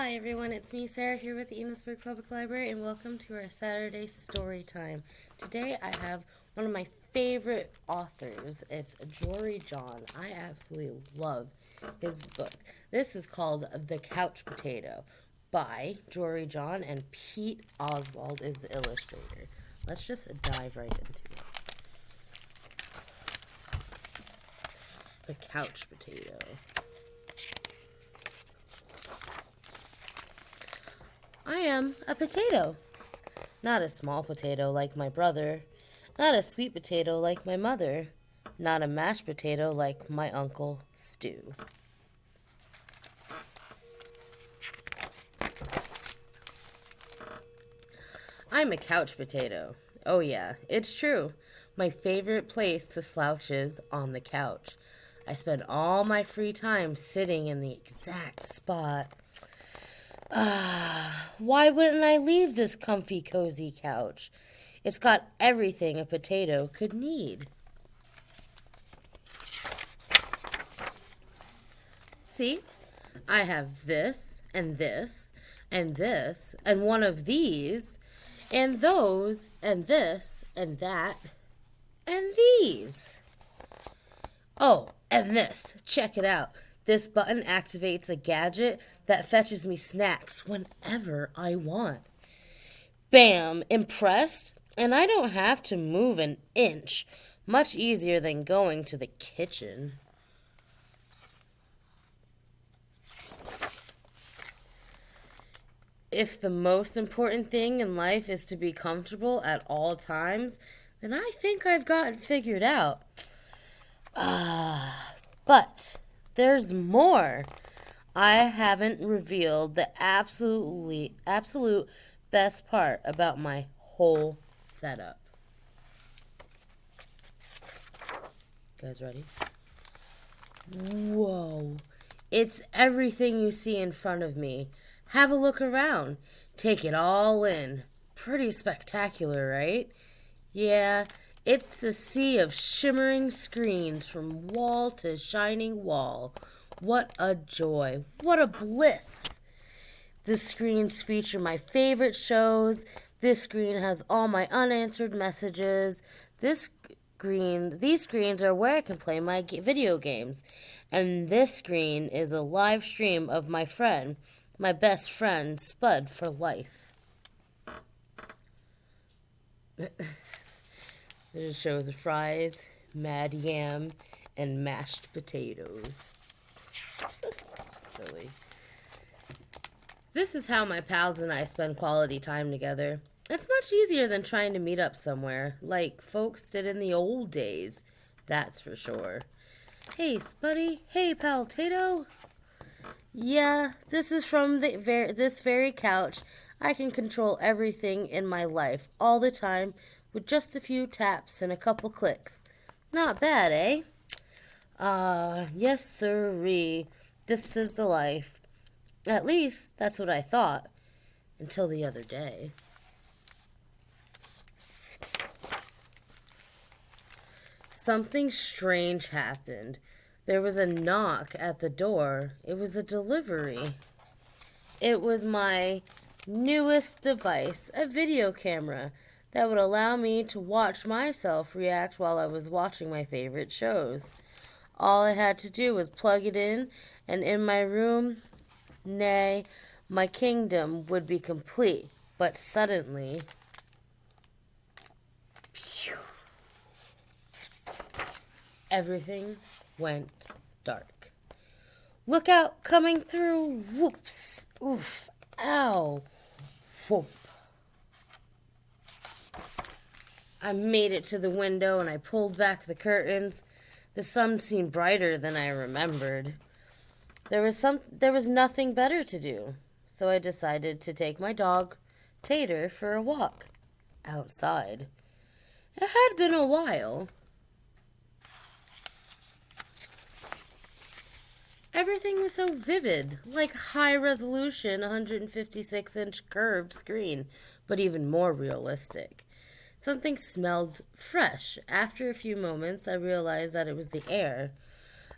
Hi everyone, it's me Sarah here with the Enosburg Public Library and welcome to our Saturday story time. Today I have one of my favorite authors. It's Jory John. I absolutely love his book. This is called The Couch Potato by Jory John and Pete Oswald is the illustrator. Let's just dive right into it. The Couch Potato. I am a potato. Not a small potato like my brother. Not a sweet potato like my mother. Not a mashed potato like my Uncle Stu. I'm a couch potato. Oh yeah, it's true. My favorite place to slouch is on the couch. I spend all my free time sitting in the exact spot. Why wouldn't I leave this comfy, cozy couch? It's got everything a potato could need. See? I have this, and this, and this, and one of these, and those, and this, and that, and these. Oh, and this. Check it out. This button activates a gadget that fetches me snacks whenever I want. Bam! Impressed? And I don't have to move an inch. Much easier than going to the kitchen. If the most important thing in life is to be comfortable at all times, then I think I've got it figured out. But there's more. I haven't revealed the absolute best part about my whole setup. You guys ready? Whoa. It's everything you see in front of me. Have a look around. Take it all in. Pretty spectacular, right? Yeah, it's a sea of shimmering screens from wall to shining wall. What a joy. What a bliss. The screens feature my favorite shows. This screen has all my unanswered messages. These screens are where I can play my video games. And this screen is a live stream of my friend, my best friend, Spud for life. It shows fries, mad yam, and mashed potatoes. Silly. This is how my pals and I spend quality time together. It's much easier than trying to meet up somewhere, like folks did in the old days. That's for sure. Hey, Spuddy. Hey, pal Tato. Yeah, this is from this very couch. I can control everything in my life all the time with just a few taps and a couple clicks. Not bad, eh? Yes, sirree. This is the life. At least, that's what I thought. Until the other day. Something strange happened. There was a knock at the door. It was a delivery. It was my newest device, a video camera that would allow me to watch myself react while I was watching my favorite shows. All I had to do was plug it in, and in my room, nay, my kingdom would be complete. But suddenly, everything went dark. Look out, coming through. Whoops. Oof. Ow. Whoop. I made it to the window and I pulled back the curtains. The sun seemed brighter than I remembered. There was nothing better to do, so I decided to take my dog, Tater, for a walk outside. It had been a while. Everything was so vivid, like high-resolution 156-inch curved screen, but even more realistic. Something smelled fresh. After a few moments, I realized that it was the air.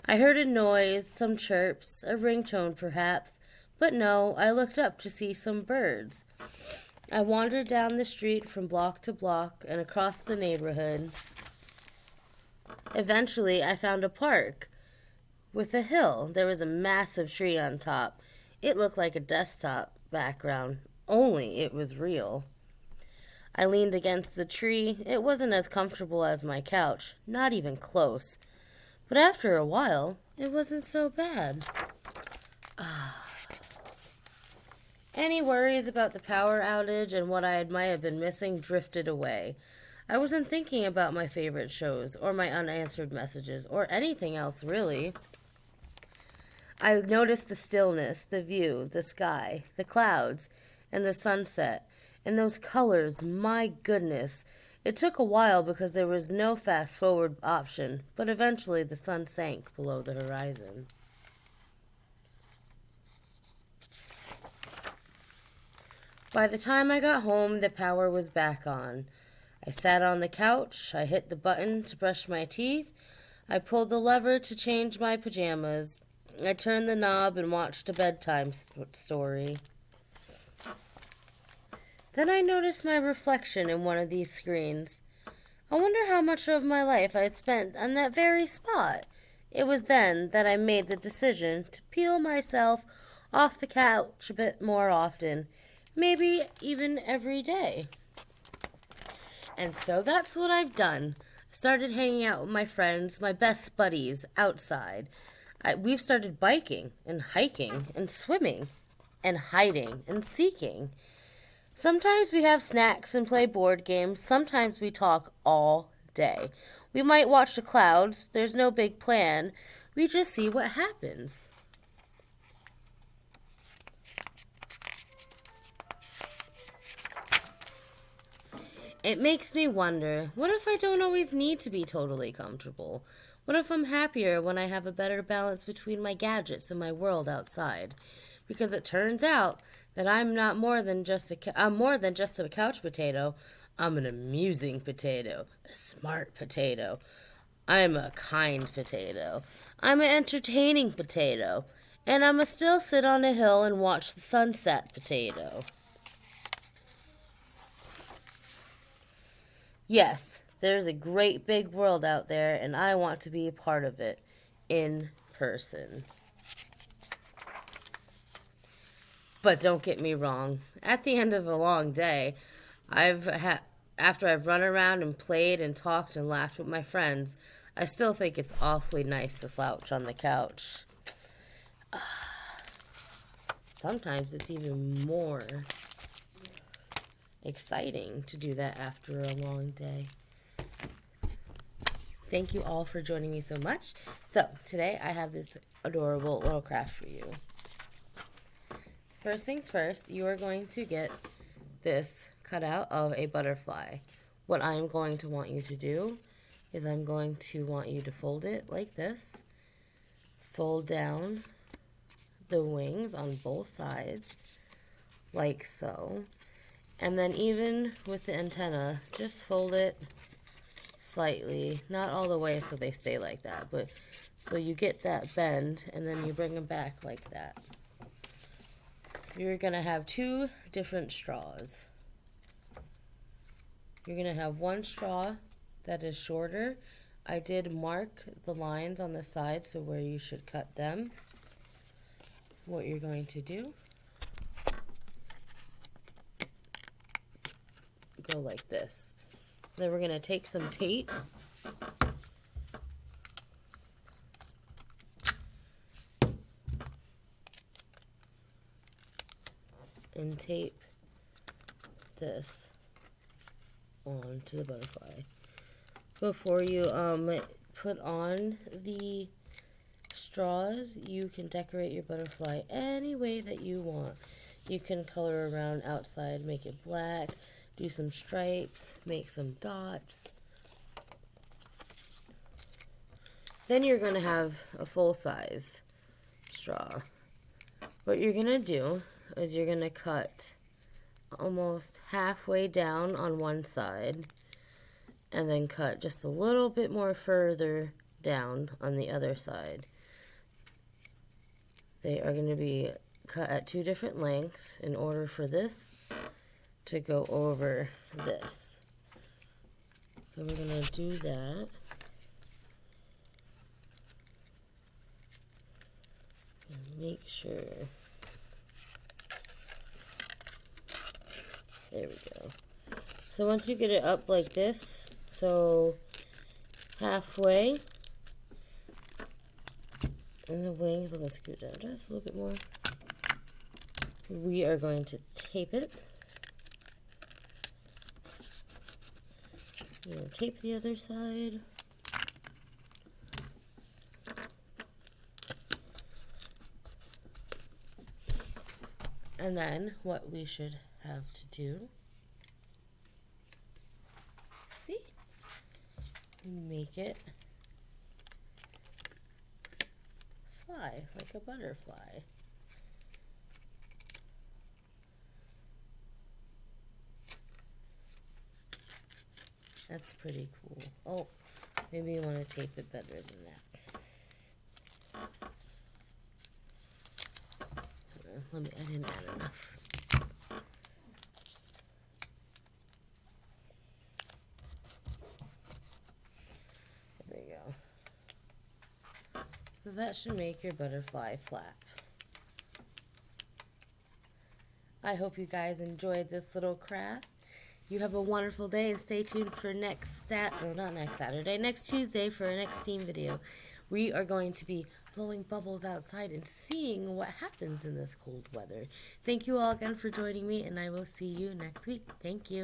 I heard a noise, some chirps, a ringtone perhaps, But no, I looked up to see some birds. I wandered down the street from block to block and across the neighborhood. Eventually, I found a park with a hill. There was a massive tree on top. It looked like a desktop background, only it was real. I leaned against the tree. It wasn't as comfortable as my couch, not even close. But after a while, it wasn't so bad. Any worries about the power outage and what I might have been missing drifted away. I wasn't thinking about my favorite shows or my unanswered messages or anything else, really. I noticed the stillness, the view, the sky, the clouds, and the sunset. And those colors, my goodness. It took a while because there was no fast forward option, but eventually the sun sank below the horizon. By the time I got home, the power was back on. I sat on the couch, I hit the button to brush my teeth, I pulled the lever to change my pajamas, I turned the knob and watched a bedtime story. Then I noticed my reflection in one of these screens. I wonder how much of my life I had spent on that very spot. It was then that I made the decision to peel myself off the couch a bit more often, maybe even every day. And so that's what I've done. I started hanging out with my friends, my best buddies, outside. We've started biking and hiking and swimming and hiding and seeking. Sometimes we have snacks and play board games. Sometimes we talk all day. We might watch the clouds. There's no big plan. We just see what happens. It makes me wonder, what if I don't always need to be totally comfortable? What if I'm happier when I have a better balance between my gadgets and my world outside? Because it turns out that I'm more than just a couch potato. I'm an amusing potato, a smart potato. I'm a kind potato. I'm an entertaining potato. And I'm a still sit on a hill and watch the sunset potato. Yes, there's a great big world out there, and I want to be a part of it in person. But don't get me wrong. At the end of a long day, after I've run around and played and talked and laughed with my friends, I still think it's awfully nice to slouch on the couch. Sometimes it's even more exciting to do that after a long day. Thank you all for joining me so much. So, today I have this adorable little craft for you. First things first, you are going to get this cutout of a butterfly. What I'm going to want you to do is I'm going to want you to fold it like this. Fold down the wings on both sides, like so. And then even with the antenna, just fold it slightly, not all the way so they stay like that, but so you get that bend and then you bring them back like that. You're going to have two different straws. You're going to have one straw that is shorter. I did mark the lines on the side so where you should cut them. What you're going to do, go like this. Then we're going to take some tape and tape this onto the butterfly. Before you put on the straws, you can decorate your butterfly any way that you want. You can color around outside, make it black, do some stripes, make some dots. Then you're going to have a full-size straw. What you're going to do is you're going to cut almost halfway down on one side and then cut just a little bit more further down on the other side. They are going to be cut at 2 different lengths in order for this to go over this. So we're going to do that. And make sure. There we go. So once you get it up like this, so halfway, and the wings, I'm going to scoot down just a little bit more. We are going to tape it. We're going to tape the other side. And then what we should have to do, see, make it fly like a butterfly. That's pretty cool. Oh, maybe you want to tape it better than that. I didn't add enough. There we go. So that should make your butterfly flat. I hope you guys enjoyed this little craft. You have a wonderful day and stay tuned for next Tuesday for our next team video. We are going to be blowing bubbles outside and seeing what happens in this cold weather. Thank you all again for joining me, and I will see you next week. Thank you.